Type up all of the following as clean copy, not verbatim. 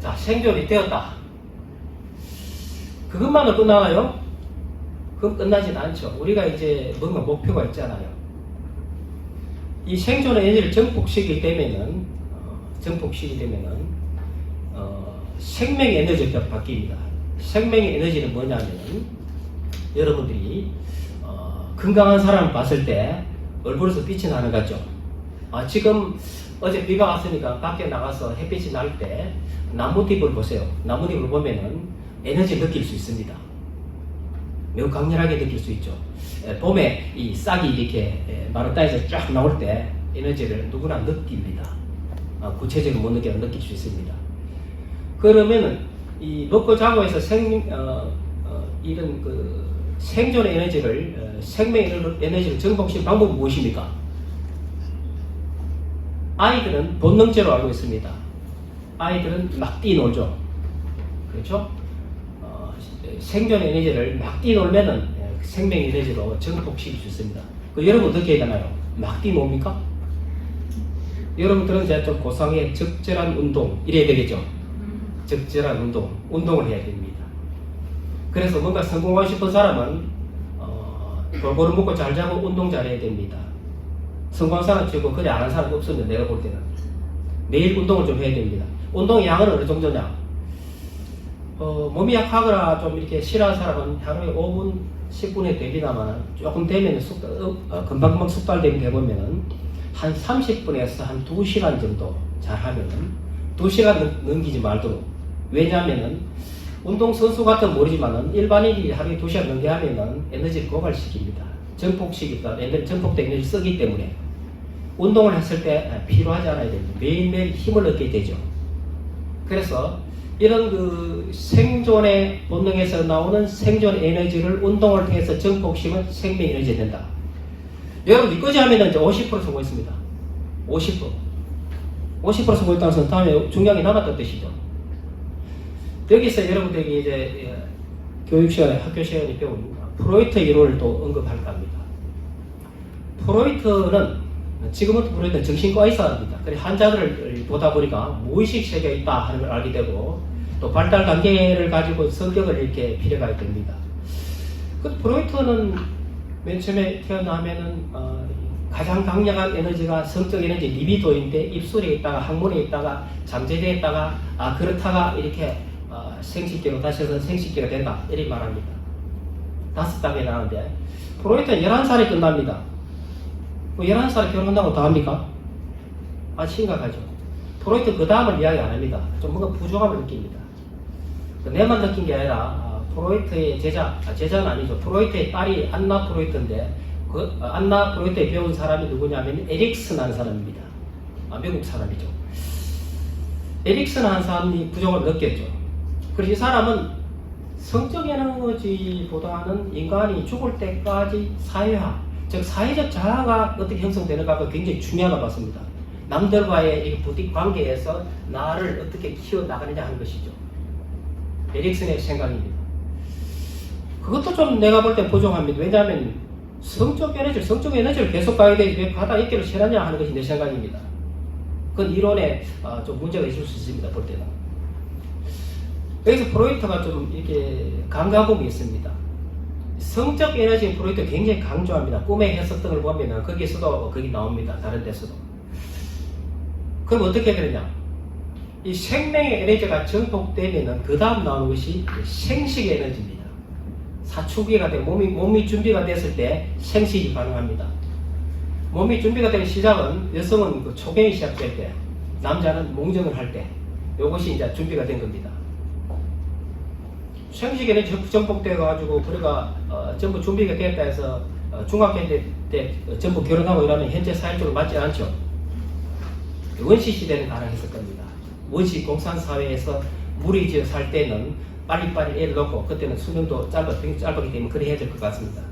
자, 생존이 되었다. 그것만으로 끝나나요? 그건 끝나진 않죠. 우리가 이제 뭔가 목표가 있잖아요. 이 생존의 에너지를 증폭시키게 되면은, 생명의 에너지가 바뀝니다. 생명의 에너지는 뭐냐면은, 여러분들이, 건강한 사람을 봤을 때, 얼굴에서 빛이 나는 것 같죠? 지금, 어제 비가 왔으니까 밖에 나가서 햇빛이 날 때, 나뭇잎을 보세요. 나뭇잎을 보면은 에너지를 느낄 수 있습니다. 매우 강렬하게 느낄 수 있죠. 봄에 이 싹이 이렇게 마른 땅에서 쫙 나올 때 에너지를 누구나 느낍니다. 구체적으로 못 느끼는 느낄 수 있습니다. 그러면은 이 먹고 자고 해서 이런 그 생존의 에너지를 생명의 에너지를 증폭시키는 방법은 무엇입니까? 아이들은 본능적으로 알고 있습니다. 아이들은 막 뛰놀죠. 그렇죠? 생존의 에너지를 막 뛰놀면은 생명의 에너지로 증폭시킬 수 있습니다. 여러분 어떻게 해야 되나요? 막 뛰놉니까? 여러분들은 이제 좀 고상의 적절한 운동 이래야 되겠죠? 적절한 운동을 해야 됩니다. 그래서 뭔가 성공하고 싶은 사람은 골고루 먹고 잘 자고 운동 잘해야 됩니다. 성공한 사람 치고 그래 안 하는 사람 없었는데 내가 볼 때는 매일 운동을 좀 해야 됩니다. 운동의 양은 어느 정도냐? 몸이 약하거나 좀 이렇게 싫어하는 사람은 하루에 5분, 10분에 되기나마는 조금 되면 금방금방 숙달되게 해보면은 한 30분에서 한 2시간 정도 잘 하면은 2시간 넘기지 말도록. 왜냐하면은 운동선수 같은 모르지만은 일반인이 하루에 2시간 넘게 하면은 에너지를 고갈시킵니다. 전폭시키다 전폭된 에너지를 쓰기 때문에 운동을 했을 때 피로하지 않아야 됩니다. 매일매일 힘을 얻게 되죠. 그래서 이런 그 생존의 본능에서 나오는 생존 에너지를 운동을 통해서 증폭시키면 생명 에너지가 된다. 여러분 이거지 하면 이제 50% 성공했습니다. 50% 성공했다는 것은 다음에 중량이 남았다는 뜻이죠. 여기서 여러분들에게 이제 교육 시간에 학교 시간에 배운 프로이트 이론을 또 언급할까 합니다. 프로이트는 지금부터 정신과 의사입니다. 그래서 환자들을 보다 보니까 무의식 세계에 있다 하는 걸 알게 되고 또 발달 단계를 가지고 성격을 이렇게 비례하게 됩니다. 그 프로이트는 맨 처음에 태어나면은 가장 강력한 에너지가 성적 에너지 리비도인데 입술에 있다가 항문에 있다가 잠재되어 있다가 그렇다가 이렇게 생식기로 다시 해서 생식기가 된다 이렇게 말합니다. 5단계 나오는데 프로이트는 11살에 끝납니다. 11살에 결혼한다고 다 합니까? 심각하죠. 프로이트 그 다음을 이야기 안 합니다. 좀 뭔가 부족함을 느낍니다. 내만 느낀 게 아니라 프로이트의 제자는 아니죠. 프로이트의 딸이 안나 프로이트인데 그 안나 프로이트에 배운 사람이 누구냐면 에릭슨 하는 사람입니다. 미국 사람이죠. 에릭슨 하는 사람이 부족함을 느꼈죠. 그래서 이 사람은 성적 에너지보다는 인간이 죽을 때까지 사회화, 즉 사회적 자아가 어떻게 형성되는가가 굉장히 중요하다고 봤습니다. 남들과의 부딪 관계에서 나를 어떻게 키워나가느냐 하는 것이죠. 에릭슨의 생각입니다. 그것도 좀 내가 볼 때 부족합니다. 왜냐하면 성적 에너지를 계속 가야 되지 왜 바다 있기를 싫어하냐 하는 것이 내 생각입니다. 그건 이론에 좀 문제가 있을 수 있습니다. 볼 때는. 여기서 프로이트가 좀 이렇게 강조함이 있습니다. 성적 에너지 프로이트 굉장히 강조합니다. 꿈의 해석 등을 보면 거기에서도 거기 나옵니다. 다른 데서도. 그럼 어떻게 되느냐? 이 생명의 에너지가 증폭되면은 그 다음 나오는 것이 생식의 에너지입니다. 사춘기가 되고 몸이 준비가 됐을 때 생식이 가능합니다. 몸이 준비가 되는 시작은 여성은 그 초경이 시작될 때, 남자는 몽정을 할 때, 이것이 이제 준비가 된 겁니다. 생식 에너지 증폭돼가지고 그래가 전부 준비가 됐다 해서 중학교 때 전부 결혼하고 이러면 현재 사회적으로 맞지 않죠. 원시 시대는 가능했을 겁니다. 원시 공산사회에서 무리 지어 살 때는 빨리빨리 애를 놓고 그때는 수명도 짧았기 때문에 그래 해야 될 것 같습니다.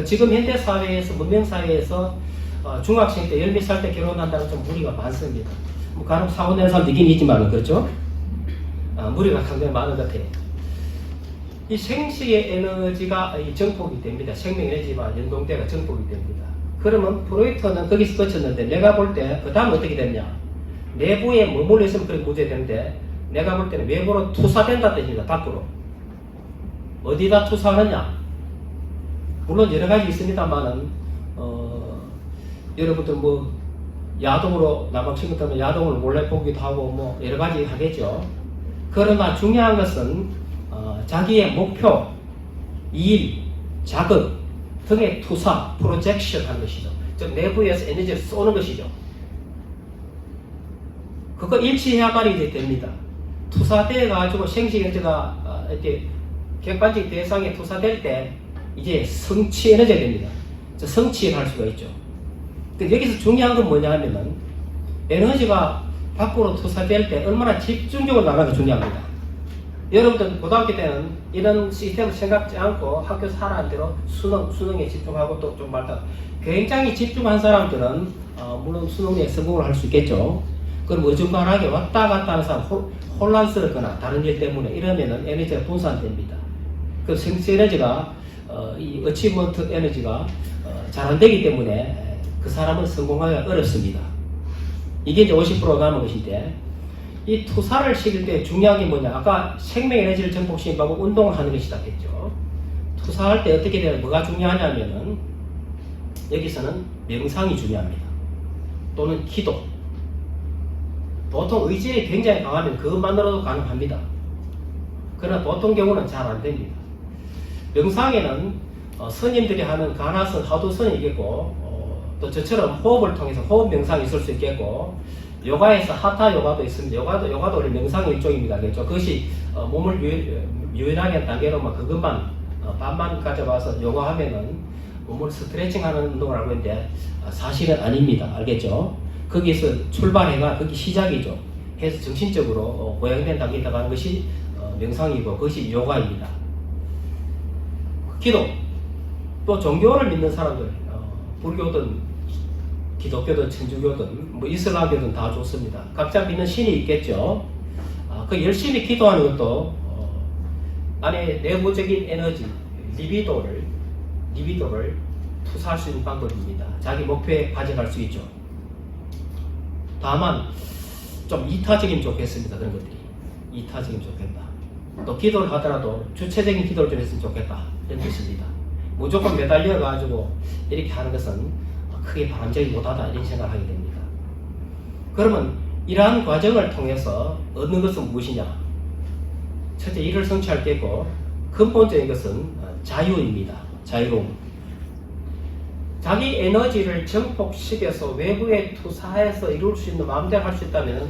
지금 현대 사회에서 문명 사회에서 중학생 때 10몇 살 때 결혼한다는 좀 무리가 많습니다. 간혹 사고 낸 사람도 있긴 있지만 그렇죠? 무리가 상당히 많은 것 같아요. 이 생식의 에너지가 증폭이 됩니다. 생명 에너지와 연동대가 증폭이 됩니다. 그러면 프로이트는 거기서 끝쳤는데 내가 볼 때 그 다음 어떻게 됐냐? 내부에 머물러 있으면 그렇게 문제되는데 내가 볼 때는 외부로 투사된다 뜻입니다. 밖으로. 어디다 투사하느냐? 물론 여러 가지 있습니다만은 여러분들 뭐 야동으로 남학생 같으면 야동을 몰래 보기도 하고 뭐 여러 가지 하겠죠. 그러나 중요한 것은 자기의 목표, 일, 자극 등의 투사, 프로젝션 하는 것이죠. 즉 내부에서 에너지를 쏘는 것이죠. 그거 일치해야만이 됩니다. 투사돼 가지고 생식 에너지가 이렇게 객관적 대상에 투사될 때 이제 성취 에너지가 됩니다. 성취를 할 수가 있죠. 여기서 중요한 건 뭐냐 하면은 에너지가 밖으로 투사될 때 얼마나 집중적으로 나가는 게 중요합니다. 여러분들 고등학교 때는 이런 시스템을 생각지 않고 학교 살아는 대로 수능에 집중하고 또 좀 말다 굉장히 집중한 사람들은 물론 수능에 성공을 할 수 있겠죠. 그럼 어중간하게 왔다 갔다 하는 사람 혼란스럽거나 다른 일 때문에 이러면은 에너지가 분산됩니다. 그 생체 에너지가 이 어치먼트 에너지가 잘 안 되기 때문에 그 사람은 성공하기가 어렵습니다. 이게 이제 50% 남은 것인데 이 투사를 시킬 때 중요한 게 뭐냐? 아까 생명 에너지를 증폭시키고 운동을 하는 것이다 했죠. 투사할 때 어떻게 되냐? 뭐가 중요하냐면은 여기서는 명상이 중요합니다. 또는 기도. 보통 의지력이 굉장히 강하면 그것만으로도 가능합니다. 그러나 보통 경우는 잘 안 됩니다. 명상에는 스님들이 하는 가나선, 하두선이 있겠고 또 저처럼 호흡을 통해서 호흡 명상이 있을 수 있겠고 요가에서 하타 요가도 있습니다. 요가도 우리 명상의 일종입니다. 그렇죠? 그것이 몸을 유연하게 한 단계로만 그것만 반만 가져가서 요가하면은 몸을 스트레칭하는 운동을 알고 있는데 사실은 아닙니다. 알겠죠? 거기서 출발해가 그게 시작이죠. 해서 정신적으로 고양된 단계에 들어가는 것이 명상이고 그것이 요가입니다. 기도. 또 종교를 믿는 사람들, 불교든 기독교든 천주교든 뭐 이슬람교든 다 좋습니다. 각자 믿는 신이 있겠죠. 그 열심히 기도하는 것도 안에 내부적인 에너지, 리비도를 투사할 수 있는 방법입니다. 자기 목표에 가져갈 수 있죠. 다만 좀 이타적이면 좋겠습니다. 그런 것들이 이타적이면 좋겠다. 또 기도를 하더라도 주체적인 기도를 좀 했으면 좋겠다. 이런 뜻입니다. 무조건 매달려 가지고 이렇게 하는 것은 크게 바람직이 못하다 이런 생각을 하게 됩니다. 그러면 이러한 과정을 통해서 얻는 것은 무엇이냐? 첫째 일을 성취할 때 있고 근본적인 것은 자유입니다. 자유로움. 자기 에너지를 증폭시켜서 외부에 투사해서 이룰 수 있는 마음대로 할 수 있다면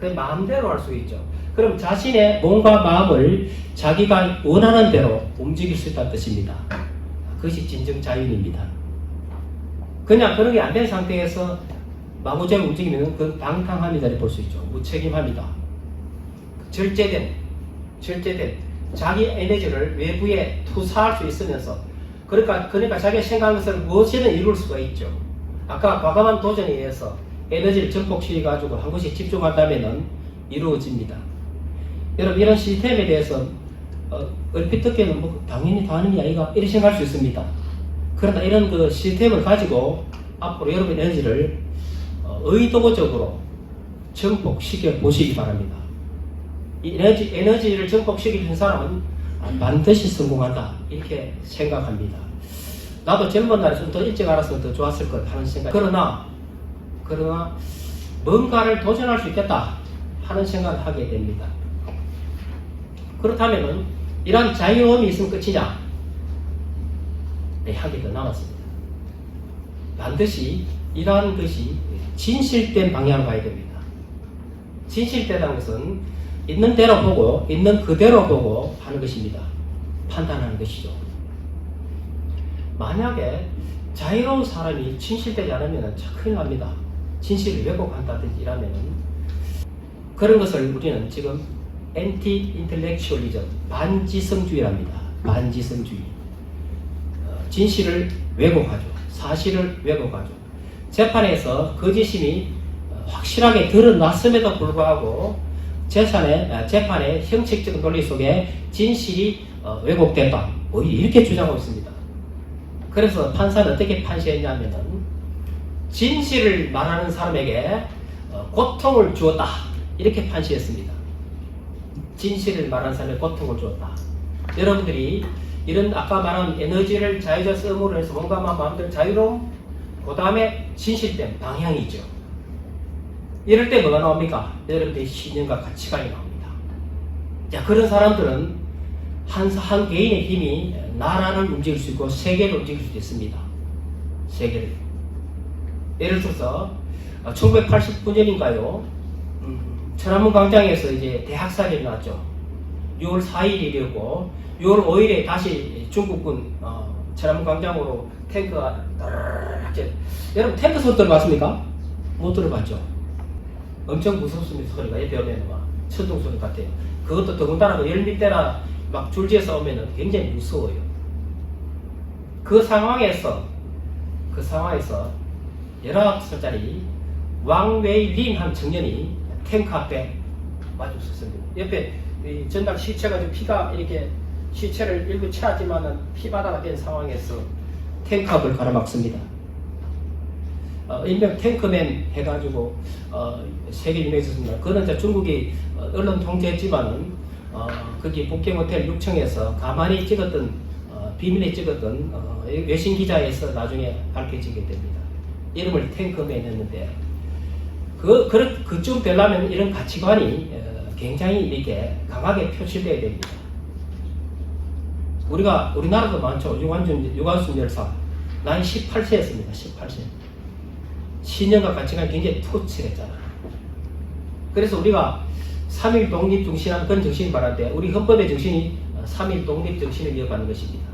그 마음대로 할 수 있죠. 그럼 자신의 몸과 마음을 자기가 원하는 대로 움직일 수 있다는 뜻입니다. 그것이 진정 자유입니다. 그냥 그런 게 안 된 상태에서 마구잡이 움직이면 그건 방탕함이다 볼 수 있죠. 무책임합니다. 절제된 자기 에너지를 외부에 투사할 수 있으면서 그러니까 자기가 생각하는 것을 무엇이든 이룰 수가 있죠. 아까 과감한 도전에 의해서 에너지를 증폭시켜 가지고 한 곳에 집중한다면은 이루어집니다. 여러분 이런 시스템에 대해서 얼핏 듣기에는 뭐 당연히 다 하는 게 아니가 이렇게 생각할 수 있습니다. 그러나 이런 그 시스템을 가지고 앞으로 여러분의 에너지를 의도적으로 증폭시켜 보시기 바랍니다. 이 에너지를 증폭시키는 사람은 반드시 성공한다 이렇게 생각합니다. 나도 젊은 날에 좀 더 일찍 알았으면 더 좋았을 것 하는 생각. 그러나 뭔가를 도전할 수 있겠다 하는 생각을 하게 됩니다. 그렇다면은 이러한 자유로움이 있으면 끝이냐? 네, 한개 더 남았습니다. 반드시 이러한 것이 진실된 방향으로 가야 됩니다. 진실되다는 것은 있는 대로 보고 있는 그대로 보고 하는 것입니다. 판단하는 것이죠. 만약에 자유로운 사람이 진실되지 않으면 큰일 납니다. 진실을 왜곡한다든지 이러면은 그런 것을 우리는 지금 엔티 인텔렉츄얼리즘 반지성주의랍니다. 반지성주의. 진실을 왜곡하죠. 사실을 왜곡하죠. 재판에서 거짓임이 확실하게 드러났음에도 불구하고 재판의 형식적인 논리 속에 진실이 왜곡됐다. 오히려 이렇게 주장하고 있습니다. 그래서 판사는 어떻게 판시했냐면은 진실을 말하는 사람에게 고통을 주었다. 이렇게 판시했습니다. 진실을 말한 사람의 고통을 주었다. 여러분들이 이런 아까 말한 에너지를 자유자 쓰므로 해서 뭔가 마음대로 자유로움, 그 다음에 진실된 방향이죠. 이럴 때 뭐가 나옵니까? 여러분들의 신념과 가치관이 나옵니다. 자, 그런 사람들은 한 개인의 힘이 나라를 움직일 수 있고 세계를 움직일 수도 있습니다. 세계를. 예를 들어서 1989년인가요? 천안문 광장에서 이제 대학살이 났죠. 6월 4일이었고 6월 5일에 다시 중국군 천안문 광장으로 탱크가 여러분 탱크 소리 들어봤습니까? 못 들어봤죠? 엄청 무섭습니다. 소리가 옆에 오면 막 천둥 소리 같아요. 그것도 더군다나 10밀대나 막 줄지어서 오면 굉장히 무서워요. 그 상황에서 19살짜리 왕웨이린 한 청년이 탱크 앞에 마주 섰습니다. 옆에 전날 시체가 피가 이렇게 시체를 일부 채웠지만은 피바다가 된 상황에서 탱크 앞을 가로막습니다. 일명 탱크맨 해가지고 세계 유명해졌습니다. 그는 이제 중국이 언론 통제했지만은 거기 북경 호텔 6층에서 가만히 찍었던 비밀에 찍었던 외신 기자에서 나중에 밝혀지게 됩니다. 이름을 탱크맨 했는데 그쯤 되려면 이런 가치관이 굉장히 이렇게 강하게 표출되어야 됩니다. 우리나라도 많죠. 유관순 열사 나이 18세였습니다. 18세. 신념과 가치관이 굉장히 투철했잖아요. 그래서 우리가 3.1 독립 정신이라는 그런 정신이 말하는데 우리 헌법의 정신이 3.1 독립 정신을 이어가는 것입니다.